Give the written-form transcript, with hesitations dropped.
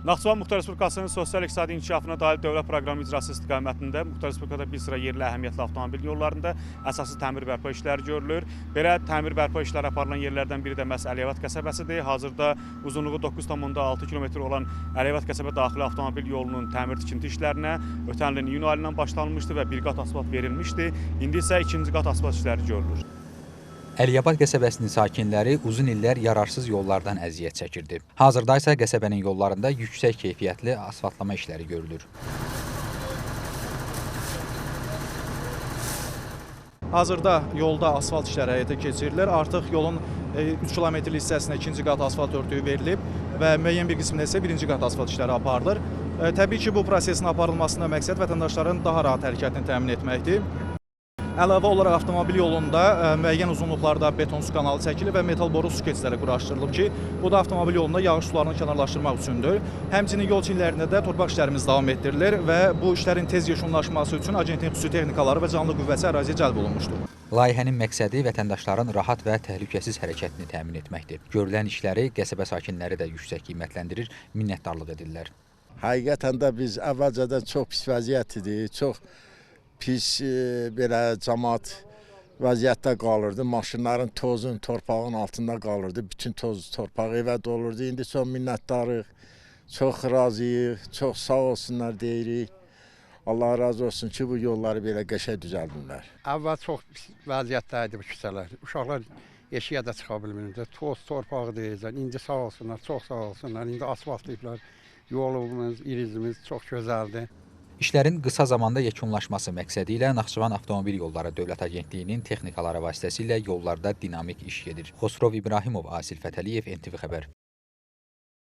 Naxçıvan Muxtar Respublikasının sosial-iqtisadi inkişafına dair dövlət proqramı icrası istiqamətində Muxtar Respublikada bir sıra yerli əhəmiyyətli avtomobil yollarında əsaslı təmir bərpa işləri görülür. Belə təmir bərpa işləri aparılan yerlərdən biri də məhz Əliyavad qəsəbəsidir. Hazırda uzunluğu 9,6 km olan Əliyavad qəsəbə daxili avtomobil yolunun təmir tikinti işlərinə ötən ilin iyun ayından başlanmışdı və bir qat asfalt verilmişdi. İndi isə ikinci qat asfalt işləri görülür. Əliyabad qəsəbəsinin sakinləri uzun illər yararsız yollardan əziyyət çəkirdi. Hazırda isə qəsəbənin yollarında yüksək keyfiyyətli asfaltlama işləri görülür. Hazırda yolda asfalt işləri həyata keçirilir. Artıq yolun 3 kilometrlik hissəsinə ikinci qat asfalt örtüyü verilib və müəyyən bir qismində isə birinci qat asfalt işləri aparılır. Təbii ki, bu prosesin aparılmasında məqsəd vətəndaşların daha rahat hərəkətini təmin etməkdir. Əlavə olaraq avtomobil yolunda müəyyən uzunluqlarda beton su kanalı çəkilir və metal boru su keçidləri quraşdırılıb ki, bu da avtomobil yolunda yağış sularını kənarlaşdırmaq üçündür. Həmçinin yol çinlərində də torpaq işlərimiz davam etdirilir və bu işlərin tez yekunlaşması üçün agentliyin xüsusi texnikaları və canlı qüvvəsi əraziyə cəlb olunmuşdur. Layihənin məqsədi vətəndaşların rahat və təhlükəsiz hərəkətini təmin etməkdir. Görülən işləri qəsəbə sakinləri də yüksək qiymətləndirir, minnətdarlıq edirlər. Həqiqətən də biz əvvəlcədən çox pis vəziyyət idi, çox pis belə cəmaət vəziyyətdə qalırdı. Maşınların tozun, torpağın altında qalırdı. Bütün toz, torpaq evə dolurdu. İndi çox minnətdarıq, çox razıyıq, çox sağ olsunlar deyirik. Allah razı olsun ki, bu yolları belə qəşəng düzəldinlər. Əvvəl çox pis vəziyyətdə idi bu küçələr. Uşaqlar eşiyə də çıxa bilmirdi. Toz, torpağı deyəcək. İndi sağ olsunlar, çox sağ olsunlar. İndi asfaltlayıblar. Yolumuz, irizimiz çox gözəldir. İşlərin qısa zamanda yekunlaşması məqsədi ilə Naxçıvan Avtomobil Yolları Dövlət Agentliyinin texnikaları vasitəsilə yollarda dinamik iş gedir. Xosrov İbrahimov, Asil Fətəliyev, NTV Xəbər.